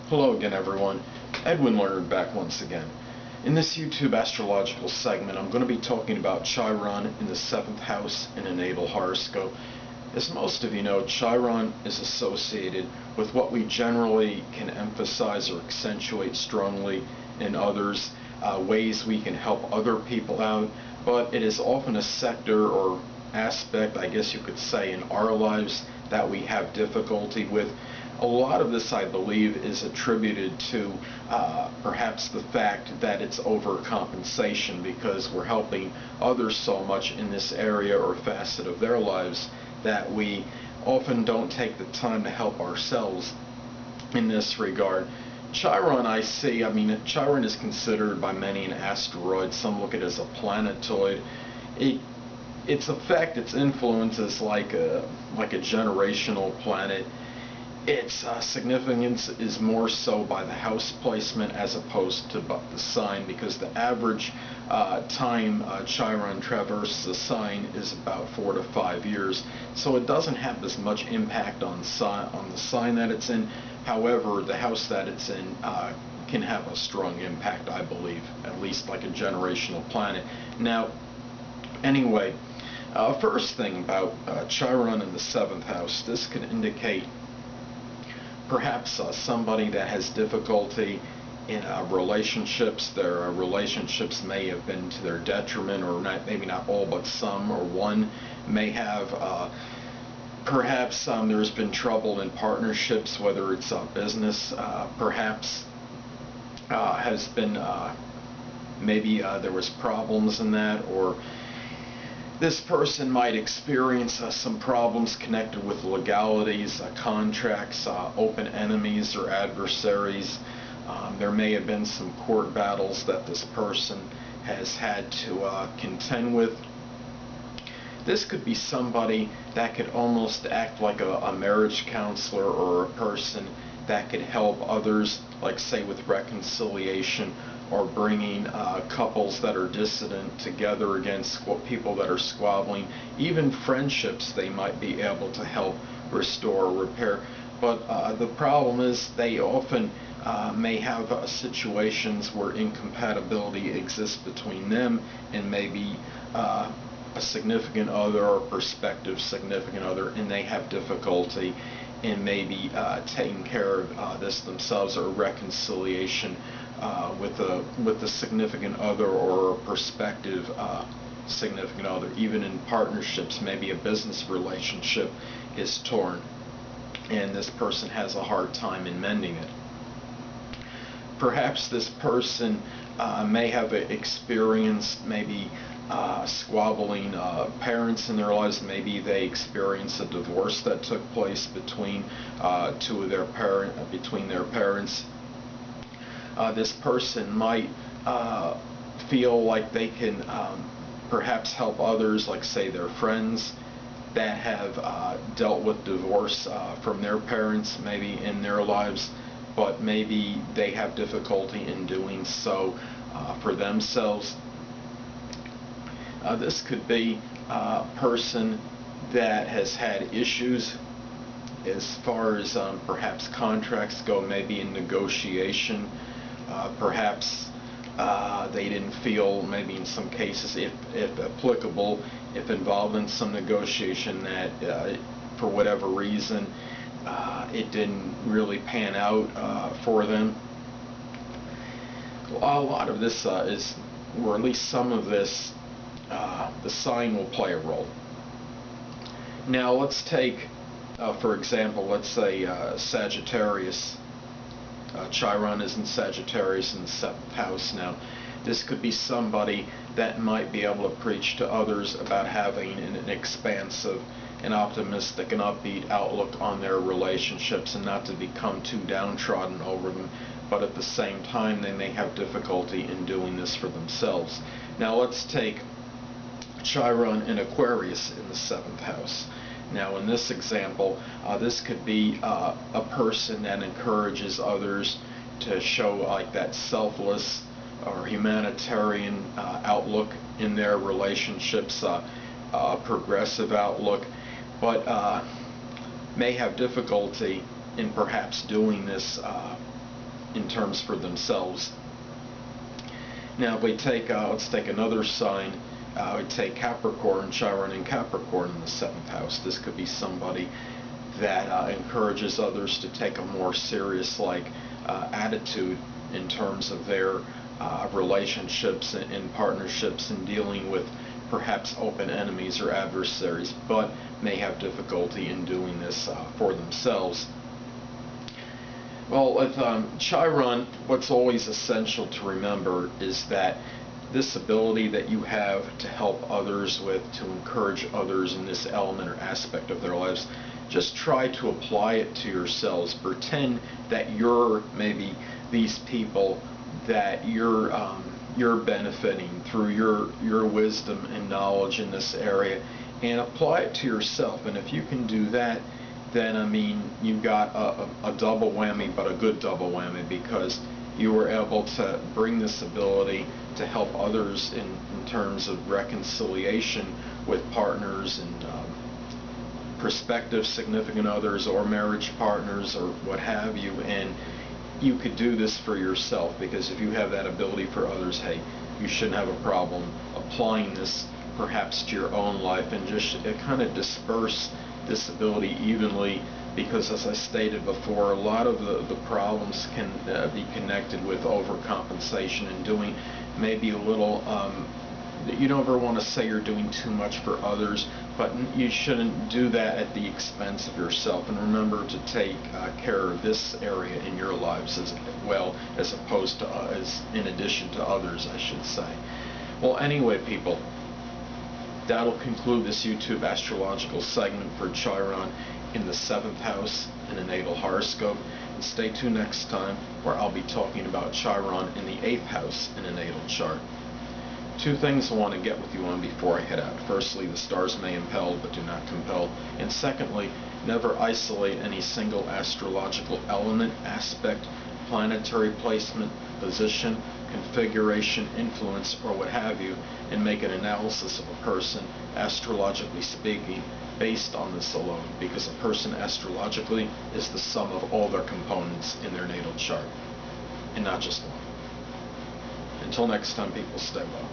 Hello again, everyone. Edwin Learnard back once again. In this YouTube astrological segment, I'm going to be talking about Chiron in the 7th house in a natal horoscope. As most of you know, Chiron is associated with what we generally can emphasize or accentuate strongly in others, ways we can help other people out, but it is often a sector or aspect, I guess you could say, in our lives that we have difficulty with. A lot of this, I believe, is attributed to perhaps the fact that it's overcompensation because we're helping others so much in this area or facet of their lives that we often don't take the time to help ourselves in this regard. Chiron, Chiron is considered by many an asteroid. Some look at it as a planetoid. Its effect, its influence is like a generational planet. Its significance is more so by the house placement as opposed to the sign, because the average time Chiron traverses a sign is about 4 to 5 years. So it doesn't have as much impact on the sign that it's in. However, the house that it's in can have a strong impact, I believe, at least like a generational planet. Now, anyway, first thing about Chiron in the 7th house, this can indicate perhaps somebody that has difficulty in relationships. Their relationships may have been to their detriment, or not, maybe not all, but some, or one may have. Perhaps there's been trouble in partnerships, whether it's business, perhaps has been, maybe there was problems in that, or this person might experience some problems connected with legalities, contracts, open enemies or adversaries. There may have been some court battles that this person has had to contend with. This could be somebody that could almost act like a marriage counselor, or a person that could help others, like say with reconciliation, or bringing couples that are dissident together against people that are squabbling. Even friendships they might be able to help restore or repair. But the problem is they often may have situations where incompatibility exists between them and maybe a significant other or prospective significant other, and they have difficulty in maybe taking care of this themselves, or reconciliation with the significant other or a prospective significant other. Even in partnerships, maybe a business relationship is torn and this person has a hard time in mending it. Perhaps this person may have experienced maybe squabbling parents in their lives. Maybe they experienced a divorce that took place between their parents. This person might feel like they can perhaps help others, like say their friends that have dealt with divorce from their parents maybe in their lives, but maybe they have difficulty in doing so for themselves. This could be a person that has had issues as far as perhaps contracts go, maybe in negotiation. Perhaps they didn't feel, maybe in some cases, if applicable, if involved in some negotiation, that for whatever reason it didn't really pan out for them. A lot of this is, or at least some of this, the sign will play a role. Now let's take, for example, let's say Sagittarius. Chiron is in Sagittarius in the 7th house. Now, this could be somebody that might be able to preach to others about having an expansive and optimistic and upbeat outlook on their relationships, and not to become too downtrodden over them, but at the same time they may have difficulty in doing this for themselves. Now let's take Chiron in Aquarius in the 7th house. Now in this example, this could be a person that encourages others to show like that selfless or humanitarian outlook in their relationships, progressive outlook, but may have difficulty in perhaps doing this in terms for themselves. Now, if we take, let's take another sign. We take Capricorn, Chiron in Capricorn in the 7th house. This could be somebody that encourages others to take a more serious attitude in terms of their relationships and partnerships and dealing with perhaps open enemies or adversaries, but may have difficulty in doing this for themselves. Well, with Chiron, what's always essential to remember is that this ability that you have to help others with, to encourage others in this element or aspect of their lives, just try to apply it to yourselves. Pretend that you're maybe these people that you're benefiting through your wisdom and knowledge in this area, and apply it to yourself. And if you can do that, then I mean you got a double whammy, but a good double whammy, because you were able to bring this ability to help others in terms of reconciliation with partners and prospective significant others or marriage partners or what have you. And you could do this for yourself, because if you have that ability for others, hey, you shouldn't have a problem applying this perhaps to your own life and just kind of disperse this ability evenly, because as I stated before, a lot of the problems can be connected with overcompensation and doing maybe a little, you don't ever want to say you're doing too much for others, but you shouldn't do that at the expense of yourself. And remember to take care of this area in your lives as well, as opposed to as in addition to others, I should say. Well, anyway, people, that'll conclude this YouTube astrological segment for Chiron in the 7th house in a natal horoscope. And stay tuned next time, where I'll be talking about Chiron in the 8th house in a natal chart. Two things I want to get with you on before I head out. Firstly, the stars may impel but do not compel. And secondly, never isolate any single astrological element, aspect, planetary placement, position, configuration, influence, or what have you, and make an analysis of a person, astrologically speaking, based on this alone, because a person astrologically is the sum of all their components in their natal chart, and not just one. Until next time, people, stay well.